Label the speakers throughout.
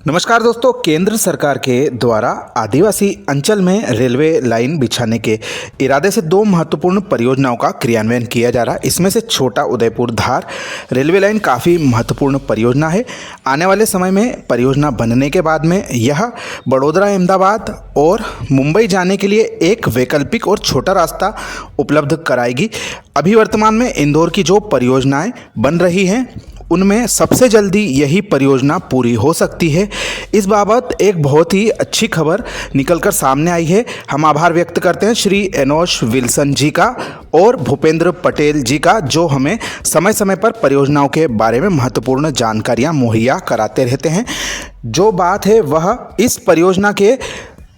Speaker 1: नमस्कार दोस्तों, केंद्र सरकार के द्वारा आदिवासी अंचल में रेलवे लाइन बिछाने के इरादे से दो महत्वपूर्ण परियोजनाओं का क्रियान्वयन किया जा रहा है। इसमें से छोटा उदयपुर धार रेलवे लाइन काफ़ी महत्वपूर्ण परियोजना है। आने वाले समय में परियोजना बनने के बाद में यह बड़ोदरा, अहमदाबाद और मुंबई जाने के लिए एक वैकल्पिक और छोटा रास्ता उपलब्ध कराएगी। अभी वर्तमान में इंदौर की जो परियोजनाएं बन रही हैं उनमें सबसे जल्दी यही परियोजना पूरी हो सकती है। इस बाबत एक बहुत ही अच्छी खबर निकलकर सामने आई है। हम आभार व्यक्त करते हैं श्री एनोश विल्सन जी का और भूपेंद्र पटेल जी का, जो हमें समय समय पर परियोजनाओं के बारे में महत्वपूर्ण जानकारियां मुहैया कराते रहते हैं। जो बात है वह इस परियोजना के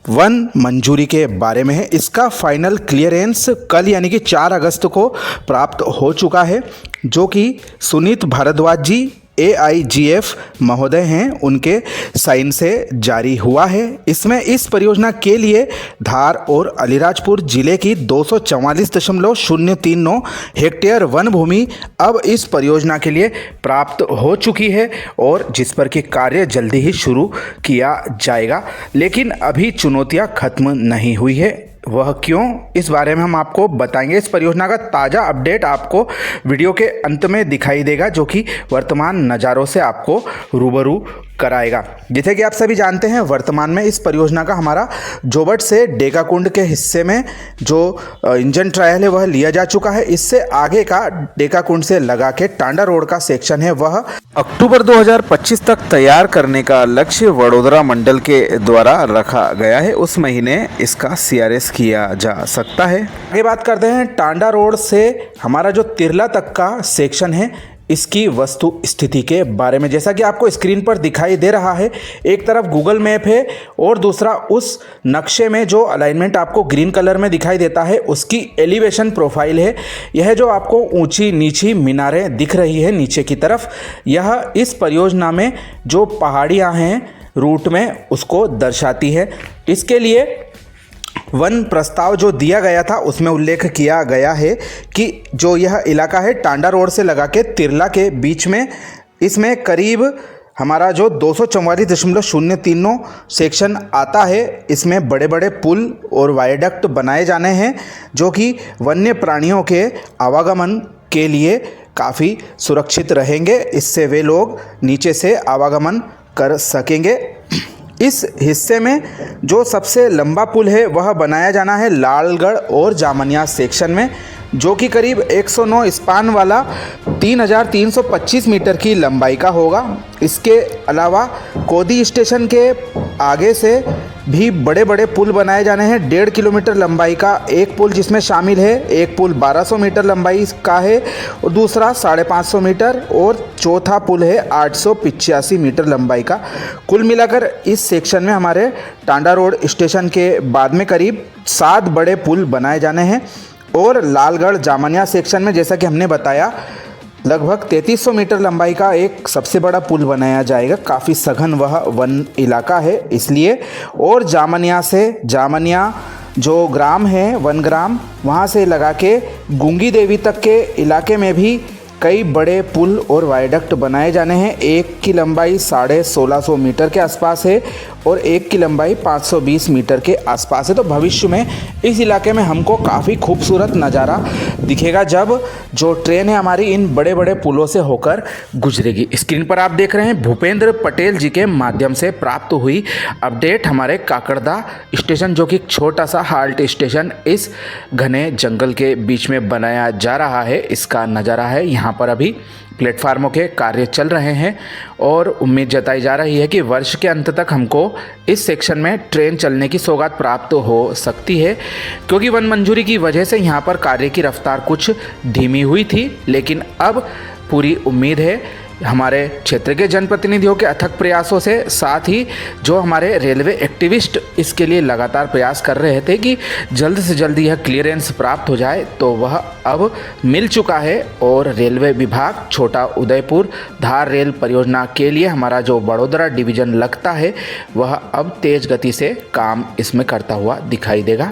Speaker 1: वन मंजूरी के बारे में है। इसका फाइनल क्लियरेंस कल यानी कि 4 अगस्त को प्राप्त हो चुका है, जो कि सुनीत भारद्वाज जी AIGF महोदय हैं, उनके साइन से जारी हुआ है। इसमें इस परियोजना के लिए धार और अलीराजपुर जिले की 244.039 हेक्टेयर वन भूमि अब इस परियोजना के लिए प्राप्त हो चुकी है और जिस पर कि कार्य जल्दी ही शुरू किया जाएगा। लेकिन अभी चुनौतियां खत्म नहीं हुई है। वह क्यों, इस बारे में हम आपको बताएंगे। इस परियोजना का ताज़ा अपडेट आपको वीडियो के अंत में दिखाई देगा, जो कि वर्तमान नज़ारों से आपको रूबरू कराएगा। जैसे कि आप सभी जानते हैं, वर्तमान में इस परियोजना का हमारा जोबट से डेकाकुंड के हिस्से में जो इंजन ट्रायल है वह लिया जा चुका है। इससे आगे का डेकाकुंड से लगा के टांडा रोड का सेक्शन है वह अक्टूबर 2025 तक तैयार करने का लक्ष्य वडोदरा मंडल के द्वारा रखा गया है। उस महीने इसका CRS किया जा सकता है। आगे बात करते हैं टांडा रोड से हमारा जो तिरला तक का सेक्शन है, इसकी वस्तु स्थिति के बारे में। जैसा कि आपको स्क्रीन पर दिखाई दे रहा है, एक तरफ गूगल मैप है और दूसरा उस नक्शे में जो अलाइनमेंट आपको ग्रीन कलर में दिखाई देता है उसकी एलिवेशन प्रोफाइल है। यह जो आपको ऊंची नीची मीनारें दिख रही है नीचे की तरफ, यह इस परियोजना में जो पहाड़ियाँ हैं रूट में उसको दर्शाती है। इसके लिए वन प्रस्ताव जो दिया गया था उसमें उल्लेख किया गया है कि जो यह इलाका है टांडा रोड से लगा के तिरला के बीच में, इसमें करीब हमारा जो 244.039 सेक्शन आता है, इसमें बड़े बड़े पुल और वायडक्ट बनाए जाने हैं, जो कि वन्य प्राणियों के आवागमन के लिए काफ़ी सुरक्षित रहेंगे। इससे वे लोग नीचे से आवागमन कर सकेंगे। इस हिस्से में जो सबसे लंबा पुल है वह बनाया जाना है लालगढ़ और जामनिया सेक्शन में, जो कि करीब 109 स्पान वाला 3325 मीटर की लंबाई का होगा। इसके अलावा कोदी स्टेशन के आगे से भी बड़े बड़े पुल बनाए जाने हैं। 1.5 किलोमीटर लंबाई का एक पुल जिसमें शामिल है, एक पुल 1200 मीटर लंबाई का है और दूसरा 550 मीटर और चौथा पुल है 885 मीटर लंबाई का। कुल मिलाकर इस सेक्शन में हमारे टांडा रोड स्टेशन के बाद में करीब 7 बड़े पुल बनाए जाने हैं और लालगढ़ जामनिया सेक्शन में जैसा कि हमने बताया लगभग 3300 मीटर लंबाई का एक सबसे बड़ा पुल बनाया जाएगा। काफ़ी सघन वह वन इलाका है इसलिए। और जामनिया जो ग्राम है, वन ग्राम, वहाँ से लगा के गुंगी देवी तक के इलाके में भी कई बड़े पुल और वायडक्ट बनाए जाने हैं। एक की लंबाई 1650 मीटर के आसपास है और एक की लंबाई 520 मीटर के आसपास है। तो भविष्य में इस इलाके में हमको काफ़ी खूबसूरत नज़ारा दिखेगा जब जो ट्रेन है हमारी इन बड़े बड़े पुलों से होकर गुजरेगी। स्क्रीन पर आप देख रहे हैं भूपेंद्र पटेल जी के माध्यम से प्राप्त हुई अपडेट। हमारे काकड़दा स्टेशन, जो कि छोटा सा हाल्ट स्टेशन इस घने जंगल के बीच में बनाया जा रहा है, इसका नज़ारा है। यहाँ पर अभी प्लेटफार्मों के कार्य चल रहे हैं और उम्मीद जताई जा रही है कि वर्ष के अंत तक हमको इस सेक्शन में ट्रेन चलने की सौगात प्राप्त हो सकती है, क्योंकि वन मंजूरी की वजह से यहाँ पर कार्य की रफ्तार कुछ धीमी हुई थी। लेकिन अब पूरी उम्मीद है हमारे क्षेत्र के जनप्रतिनिधियों के अथक प्रयासों से, साथ ही जो हमारे रेलवे एक्टिविस्ट इसके लिए लगातार प्रयास कर रहे थे कि जल्द से जल्द यह क्लियरेंस प्राप्त हो जाए, तो वह अब मिल चुका है। और रेलवे विभाग छोटा उदयपुर धार रेल परियोजना के लिए हमारा जो बड़ोदरा डिवीज़न लगता है वह अब तेज़ गति से काम इसमें करता हुआ दिखाई देगा।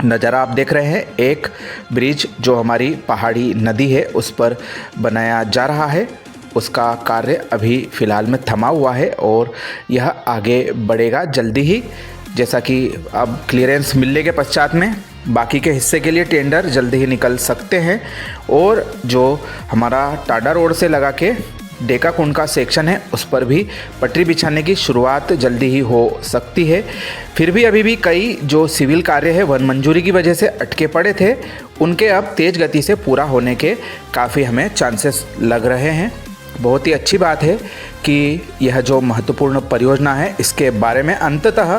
Speaker 1: नज़ारा आप देख रहे हैं, एक ब्रिज जो हमारी पहाड़ी नदी है उस पर बनाया जा रहा है उसका कार्य अभी फ़िलहाल में थमा हुआ है और यह आगे बढ़ेगा जल्दी ही। जैसा कि अब क्लियरेंस मिलने के पश्चात में बाकी के हिस्से के लिए टेंडर जल्दी ही निकल सकते हैं और जो हमारा टाडा रोड से लगा के डेकाकुंड का सेक्शन है उस पर भी पटरी बिछाने की शुरुआत जल्दी ही हो सकती है। फिर भी अभी भी कई जो सिविल कार्य है वन मंजूरी की वजह से अटके पड़े थे, उनके अब तेज़ गति से पूरा होने के काफ़ी हमें चांसेस लग रहे हैं। बहुत ही अच्छी बात है कि यह जो महत्वपूर्ण परियोजना है इसके बारे में अंततः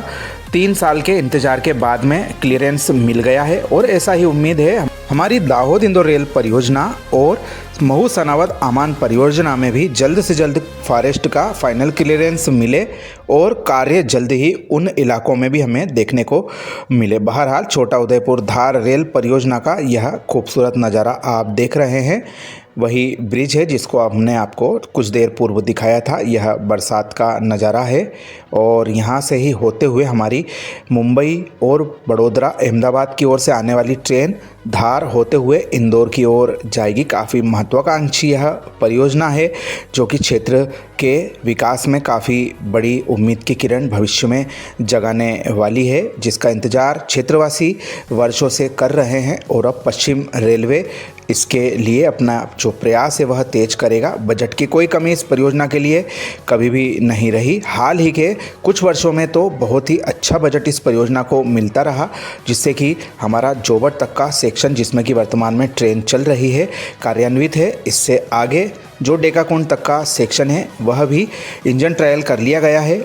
Speaker 1: 3 साल के इंतजार के बाद में क्लियरेंस मिल गया है और ऐसा ही उम्मीद है हमारी दाहोद इंदौर रेल परियोजना और महू सनावद आमान परियोजना में भी जल्द से जल्द फॉरेस्ट का फाइनल क्लियरेंस मिले और कार्य जल्द ही उन इलाकों में भी हमें देखने को मिले। बहरहाल छोटा उदयपुर धार रेल परियोजना का यह खूबसूरत नज़ारा आप देख रहे हैं। वही ब्रिज है जिसको हमने आपको कुछ देर पूर्व दिखाया था, यह बरसात का नज़ारा है और यहाँ से ही होते हुए हमारी मुंबई और बड़ोदरा अहमदाबाद की ओर से आने वाली ट्रेन धार होते हुए इंदौर की ओर जाएगी। काफ़ी महत्वाकांक्षी यह परियोजना है जो कि क्षेत्र के विकास में काफ़ी बड़ी उम्मीद की किरण भविष्य में जगाने वाली है, जिसका इंतज़ार क्षेत्रवासी वर्षों से कर रहे हैं और अब पश्चिम रेलवे इसके लिए अपना जो प्रयास है वह तेज करेगा। बजट की कोई कमी इस परियोजना के लिए कभी भी नहीं रही। हाल ही के कुछ वर्षों में तो बहुत ही अच्छा बजट इस परियोजना को मिलता रहा, जिससे कि हमारा जोबट तक का सेक्शन जिसमें कि वर्तमान में ट्रेन चल रही है कार्यान्वित है। इससे आगे जो डेकाकुंड तक का सेक्शन है वह भी इंजन ट्रायल कर लिया गया है,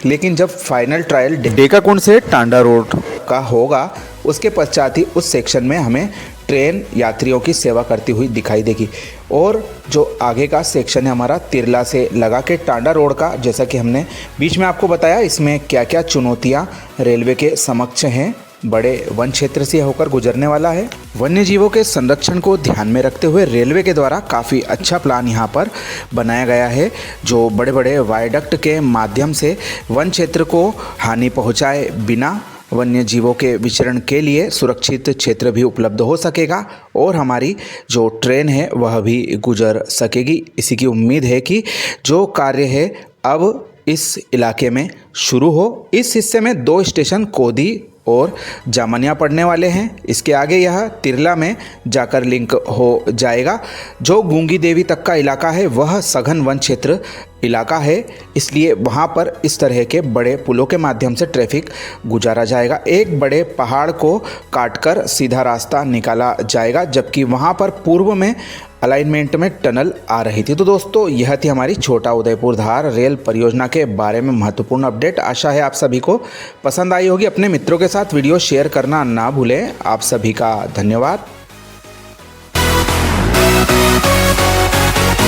Speaker 1: लेकिन जब फाइनल ट्रायल डेकाकुंड से टांडा रोड का होगा उसके पश्चात ही उस सेक्शन में हमें ट्रेन यात्रियों की सेवा करती हुई दिखाई देगी। और जो आगे का सेक्शन है हमारा तिरला से लगा के टांडा रोड का, जैसा कि हमने बीच में आपको बताया इसमें क्या क्या चुनौतियां रेलवे के समक्ष हैं। बड़े वन क्षेत्र से होकर गुजरने वाला है। वन्य जीवों के संरक्षण को ध्यान में रखते हुए रेलवे के द्वारा काफ़ी अच्छा प्लान यहाँ पर बनाया गया है, जो बड़े बड़े वायडक्ट के माध्यम से वन क्षेत्र को हानि पहुँचाए बिना वन्य जीवों के विचरण के लिए सुरक्षित क्षेत्र भी उपलब्ध हो सकेगा और हमारी जो ट्रेन है वह भी गुजर सकेगी। इसी की उम्मीद है कि जो कार्य है अब इस इलाके में शुरू हो। इस हिस्से में 2 स्टेशन कोदी और जामनिया पड़ने वाले हैं। इसके आगे यह तिरला में जाकर लिंक हो जाएगा। जो गूंगी देवी तक का इलाका है वह सघन वन क्षेत्र इलाका है, इसलिए वहाँ पर इस तरह के बड़े पुलों के माध्यम से ट्रैफिक गुजारा जाएगा। एक बड़े पहाड़ को काटकर सीधा रास्ता निकाला जाएगा, जबकि वहाँ पर पूर्व में अलाइनमेंट में टनल आ रही थी। तो दोस्तों यह थी हमारी छोटा उदयपुर धार रेल परियोजना के बारे में महत्वपूर्ण अपडेट। आशा है आप सभी को पसंद आई होगी। अपने मित्रों के साथ वीडियो शेयर करना ना भूलें। आप सभी का धन्यवाद।